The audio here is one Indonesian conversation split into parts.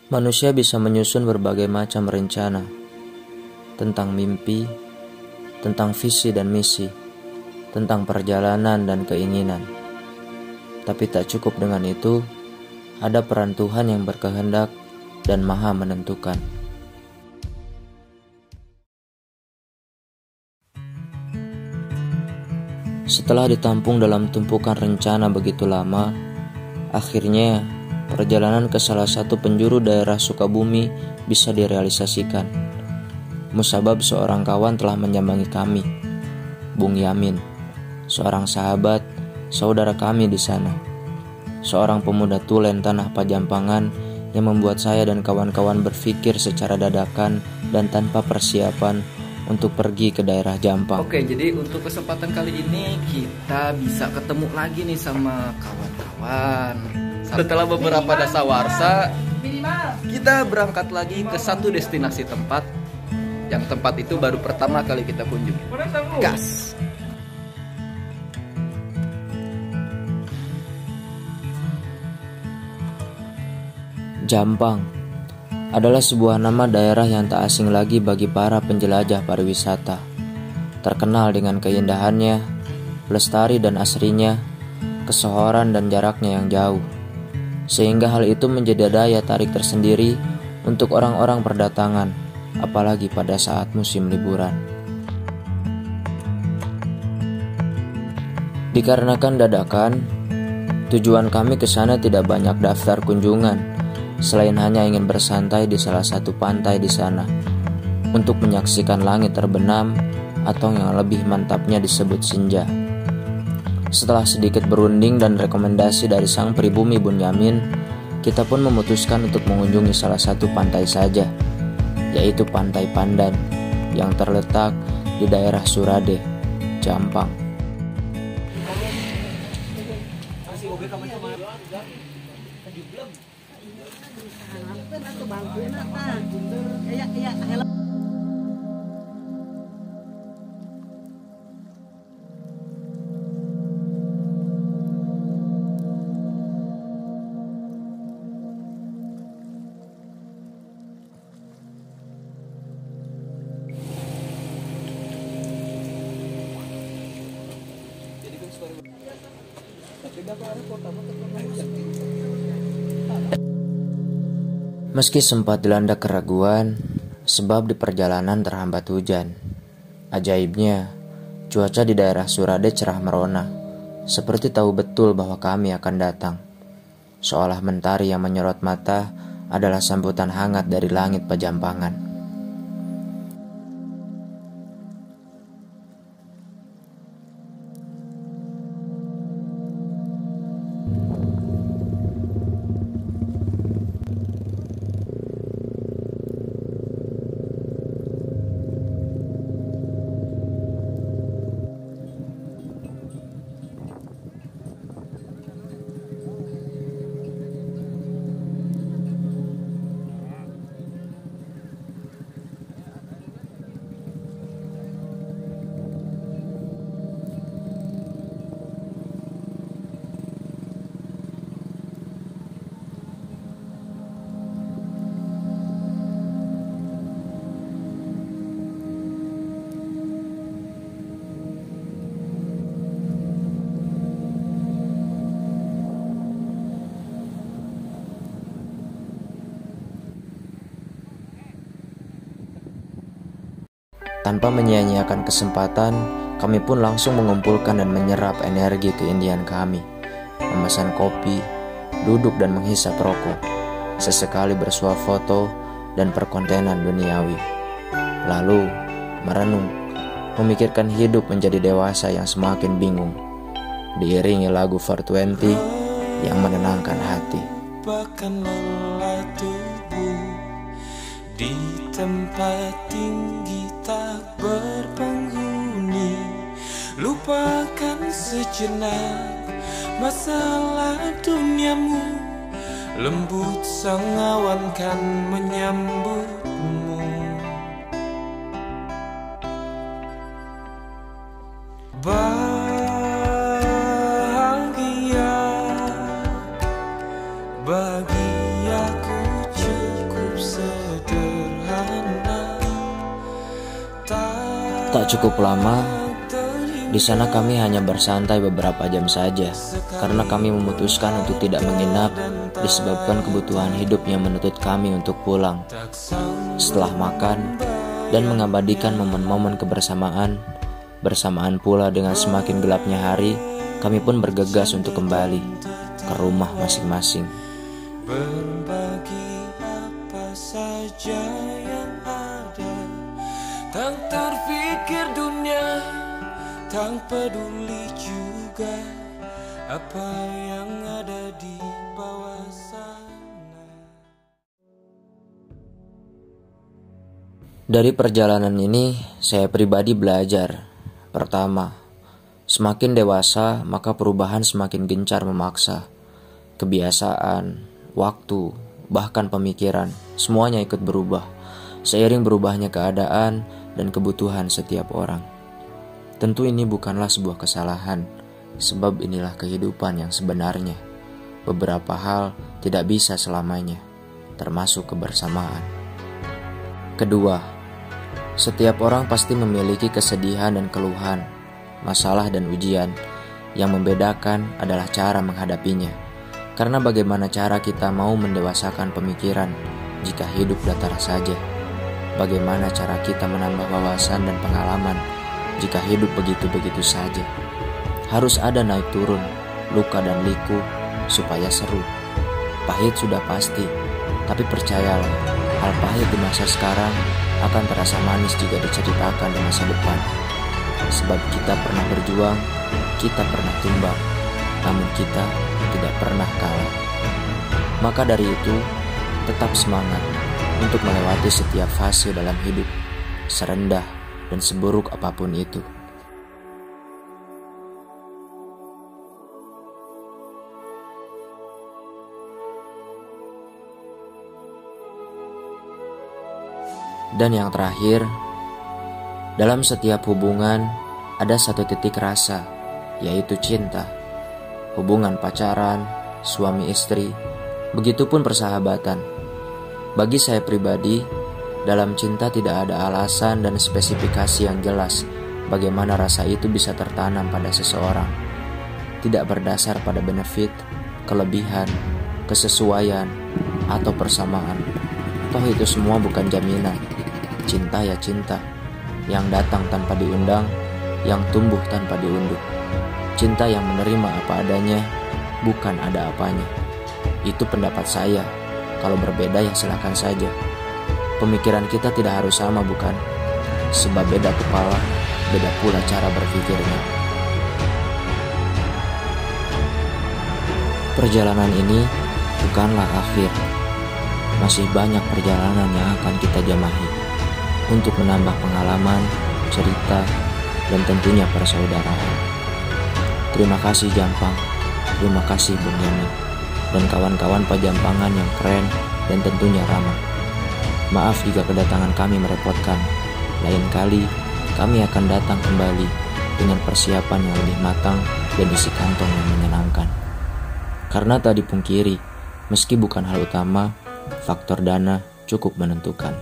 Manusia bisa menyusun berbagai macam rencana tentang mimpi, tentang visi dan misi, tentang perjalanan dan keinginan. Tapi tak cukup dengan itu, ada peran Tuhan yang berkehendak dan maha menentukan. Setelah ditampung dalam tumpukan rencana begitu lama, akhirnya perjalanan ke salah satu penjuru daerah Sukabumi bisa direalisasikan. Musabab seorang kawan telah menyambangi kami, Bung Yamin, seorang sahabat, saudara kami di sana. Seorang pemuda tulen tanah Pajampangan yang membuat saya dan kawan-kawan berpikir secara dadakan dan tanpa persiapan untuk pergi ke daerah Jampang. Oke, jadi untuk kesempatan kali ini kita bisa ketemu lagi nih sama kawan-kawan. Setelah beberapa dasawarsa, kita berangkat lagi ke satu destinasi tempat. Yang tempat itu baru pertama kali kita kunjungi. Gas! Jampang adalah sebuah nama daerah yang tak asing lagi bagi para penjelajah pariwisata. Terkenal dengan keindahannya, lestari dan asrinya, kesohoran dan jaraknya yang jauh. Sehingga hal itu menjadi daya tarik tersendiri untuk orang-orang berdatangan, apalagi pada saat musim liburan. Dikarenakan dadakan, tujuan kami ke sana tidak banyak daftar kunjungan, selain hanya ingin bersantai di salah satu pantai di sana untuk menyaksikan langit terbenam atau yang lebih mantapnya disebut senja. Setelah sedikit berunding dan rekomendasi dari sang pribumi Bun Yamin, kita pun memutuskan untuk mengunjungi salah satu pantai saja, yaitu Pantai Pandan yang terletak di daerah Surade, Jampang. Meski sempat dilanda keraguan, sebab di perjalanan terhambat hujan. Ajaibnya, cuaca di daerah Surade cerah merona, seperti tahu betul bahwa kami akan datang. Seolah mentari yang menyorot mata adalah sambutan hangat dari langit Pajampangan. Tanpa menyia-nyiakan kesempatan, kami pun langsung mengumpulkan dan menyerap energi keindian kami. Memesan kopi, duduk dan menghisap rokok, sesekali bersuah foto dan perkontenan duniawi. Lalu, merenung, memikirkan hidup menjadi dewasa yang semakin bingung, diiringi lagu 420 yang menenangkan hati. Bahkan lelah tubuh di tempat tinggi tak berpenghuni. Lupakan sejenak masalah duniamu. Lembut sang awan kan menyambutmu. Bahagia bagi aku cukup sederhana. Tak cukup lama, di sana kami hanya bersantai beberapa jam saja, karena kami memutuskan untuk tidak menginap disebabkan kebutuhan hidup yang menuntut kami untuk pulang. Setelah makan dan mengabadikan momen-momen kebersamaan, bersamaan pula dengan semakin gelapnya hari, kami pun bergegas untuk kembali ke rumah masing-masing. Berbagi apa saja yang ada, tak terfikir dunia, tak peduli juga apa yang ada di bawah sana. Dari perjalanan ini, saya pribadi belajar. Pertama, semakin dewasa, maka perubahan semakin gencar memaksa. Kebiasaan, waktu, bahkan pemikiran, semuanya ikut berubah, seiring berubahnya keadaan dan kebutuhan setiap orang. Tentu ini bukanlah sebuah kesalahan, sebab inilah kehidupan yang sebenarnya. Beberapa hal tidak bisa selamanya, termasuk kebersamaan. Kedua, setiap orang pasti memiliki kesedihan dan keluhan, masalah dan ujian. Yang membedakan adalah cara menghadapinya. Karena bagaimana cara kita mau mendewasakan pemikiran jika hidup datar saja? Bagaimana cara kita menambah wawasan dan pengalaman jika hidup begitu-begitu saja? Harus ada naik turun, luka dan liku supaya seru. Pahit sudah pasti, tapi percayalah, hal pahit di masa sekarang akan terasa manis jika diceritakan di masa depan. Sebab kita pernah berjuang, kita pernah tumbang, namun kita tidak pernah kalah. Maka dari itu, tetap semangat untuk melewati setiap fase dalam hidup, serendah dan seburuk apapun itu. Dan yang terakhir, dalam setiap hubungan ada satu titik rasa, yaitu cinta. Hubungan pacaran, suami istri, begitupun persahabatan. Bagi saya pribadi, dalam cinta tidak ada alasan dan spesifikasi yang jelas bagaimana rasa itu bisa tertanam pada seseorang. Tidak berdasar pada benefit, kelebihan, kesesuaian, atau persamaan. Toh itu semua bukan jaminan. Cinta ya cinta, yang datang tanpa diundang, yang tumbuh tanpa diunduk. Cinta yang menerima apa adanya, bukan ada apanya. Itu pendapat saya. Kalau berbeda ya silakan saja. Pemikiran kita tidak harus sama, bukan? Sebab beda kepala, beda pula cara berpikirnya. Perjalanan ini bukanlah akhir. Masih banyak perjalanan yang akan kita jamahi untuk menambah pengalaman, cerita, dan tentunya persaudaraan. Terima kasih Jampang, terima kasih Bung Yamin, dan kawan-kawan Pajampangan yang keren dan tentunya ramah. Maaf jika kedatangan kami merepotkan. Lain kali kami akan datang kembali dengan persiapan yang lebih matang dan isi kantong yang menyenangkan. Karena tak dipungkiri, meski bukan hal utama, faktor dana cukup menentukan.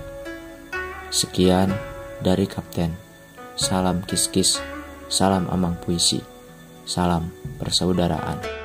Sekian dari Kapten. Salam kis-kis, salam amang puisi. Salam persaudaraan.